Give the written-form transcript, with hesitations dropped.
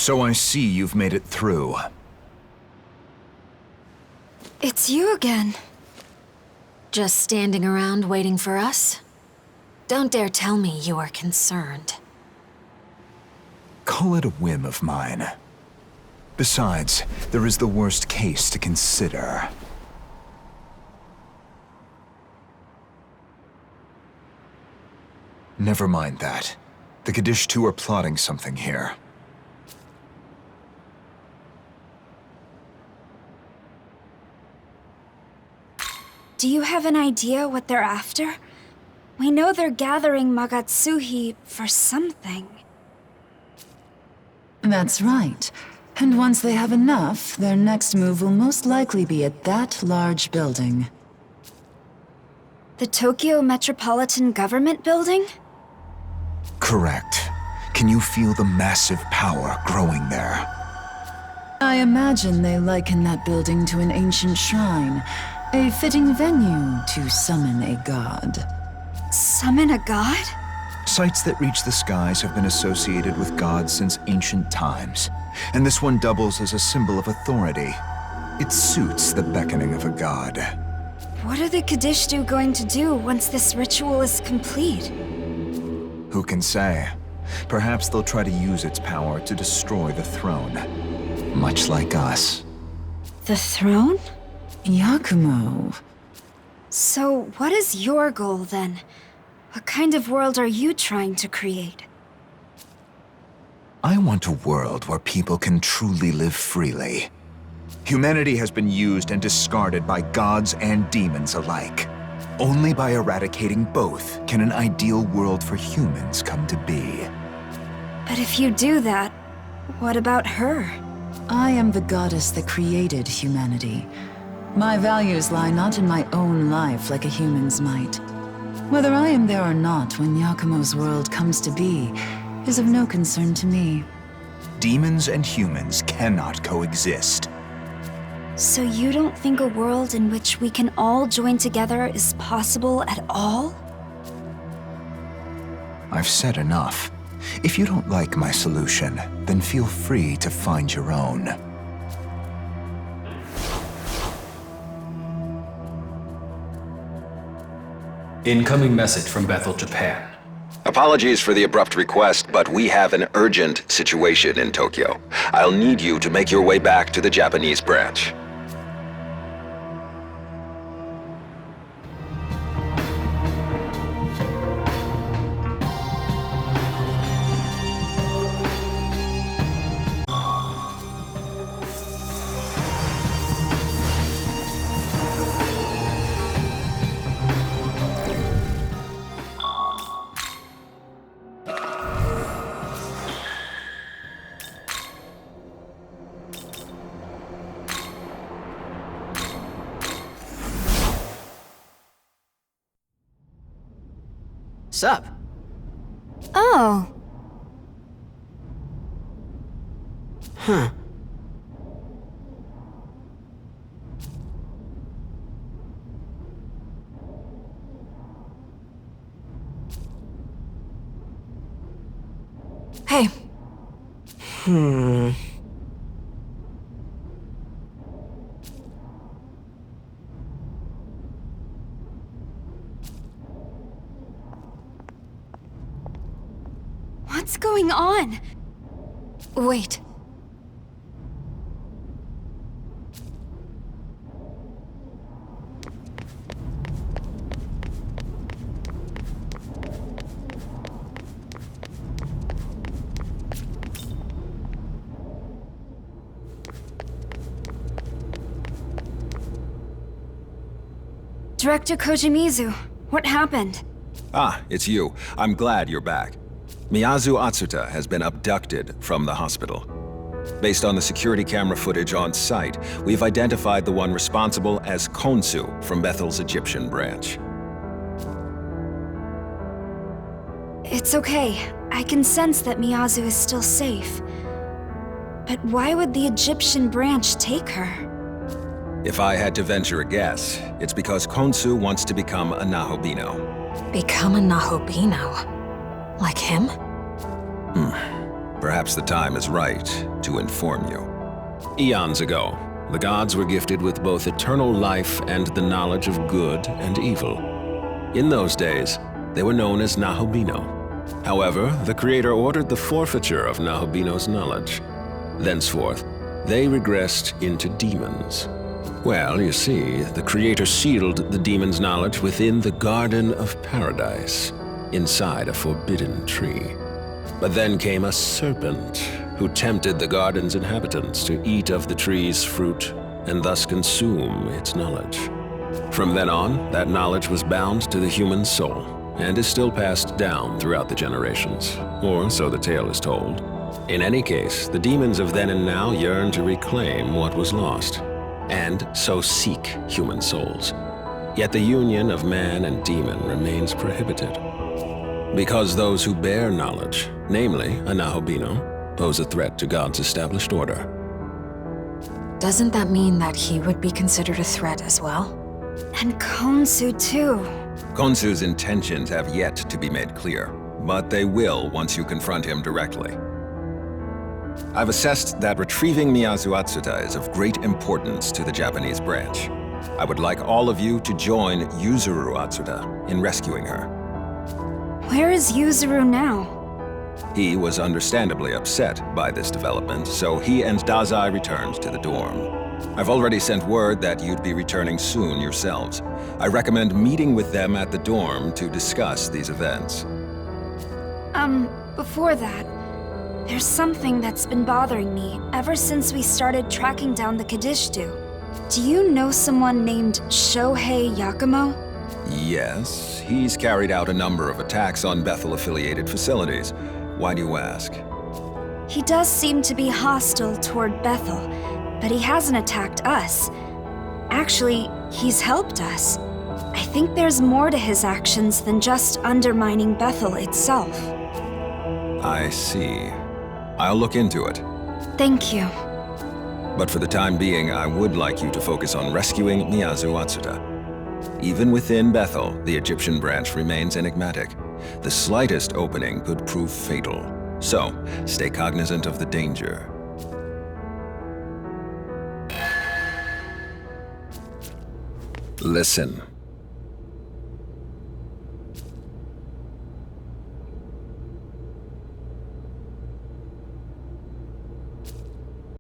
So I see you've made it through. It's you again. Just standing around waiting for us? Don't dare tell me you are concerned. Call it a whim of mine. Besides, there is the worst case to consider. Never mind that. The Kaddish II are plotting something here. Do you have an idea what they're after? We know they're gathering Magatsuhi for something. That's right. And once they have enough, their next move will most likely be at that large building. The Tokyo Metropolitan Government Building? Correct. Can you feel the massive power growing there? I imagine they liken that building to an ancient shrine, a fitting venue to summon a god. Summon a god? Sites that reach the skies have been associated with gods since ancient times, and this one doubles as a symbol of authority. It suits the beckoning of a god. What are the Kadishtu going to do once this ritual is complete? Who can say? Perhaps they'll try to use its power to destroy the throne. Much like us. The throne? Yakumo. So, what is your goal then? What kind of world are you trying to create? I want a world where people can truly live freely. Humanity has been used and discarded by gods and demons alike. Only by eradicating both can an ideal world for humans come to be. But if you do that, what about her? I am the goddess that created humanity. My values lie not in my own life like a human's might. Whether I am there or not when Yakumo's world comes to be is of no concern to me. Demons and humans cannot coexist. So you don't think a world in which we can all join together is possible at all? I've said enough. If you don't like my solution, then feel free to find your own. Incoming message from Bethel, Japan. Apologies for the abrupt request, but we have an urgent situation in Tokyo. I'll need you to make your way back to the Japanese branch. Sup? Oh. Huh. Hey. What's going on? Wait. Director Kojimizu, what happened? Ah, it's you. I'm glad you're back. Miyazu Atsuta has been abducted from the hospital. Based on the security camera footage on site, we've identified the one responsible as Konsu from Bethel's Egyptian branch. It's okay. I can sense that Miyazu is still safe. But why would the Egyptian branch take her? If I had to venture a guess, it's because Konsu wants to become a Nahobino. Become a Nahobino? Like him? Perhaps the time is right to inform you. Eons ago, the gods were gifted with both eternal life and the knowledge of good and evil. In those days, they were known as Nahobino. However, the Creator ordered the forfeiture of Nahobino's knowledge. Thenceforth, they regressed into demons. Well, you see, the Creator sealed the demons' knowledge within the Garden of Paradise, inside a forbidden tree. But then came a serpent, who tempted the garden's inhabitants to eat of the tree's fruit and thus consume its knowledge. From then on, that knowledge was bound to the human soul and is still passed down throughout the generations, or so the tale is told. In any case, the demons of then and now yearn to reclaim what was lost, and so seek human souls. Yet the union of man and demon remains prohibited, because those who bear knowledge, namely a Nahobino, pose a threat to God's established order. Doesn't that mean that he would be considered a threat as well? And Khonsu too. Khonsu's intentions have yet to be made clear, but they will once you confront him directly. I've assessed that retrieving Miyazu Atsuta is of great importance to the Japanese branch. I would like all of you to join Yuzuru Atsuta in rescuing her. Where is Yuzuru now? He was understandably upset by this development, so he and Dazai returned to the dorm. I've already sent word that you'd be returning soon yourselves. I recommend meeting with them at the dorm to discuss these events. Before that, there's something that's been bothering me ever since we started tracking down the Kadishtu. Do you know someone named Shohei Yakumo? Yes, he's carried out a number of attacks on Bethel-affiliated facilities. Why do you ask? He does seem to be hostile toward Bethel, but he hasn't attacked us. Actually, he's helped us. I think there's more to his actions than just undermining Bethel itself. I see. I'll look into it. Thank you. But for the time being, I would like you to focus on rescuing Miyazu Atsuta. Even within Bethel, the Egyptian branch remains enigmatic. The slightest opening could prove fatal. So, stay cognizant of the danger. Listen.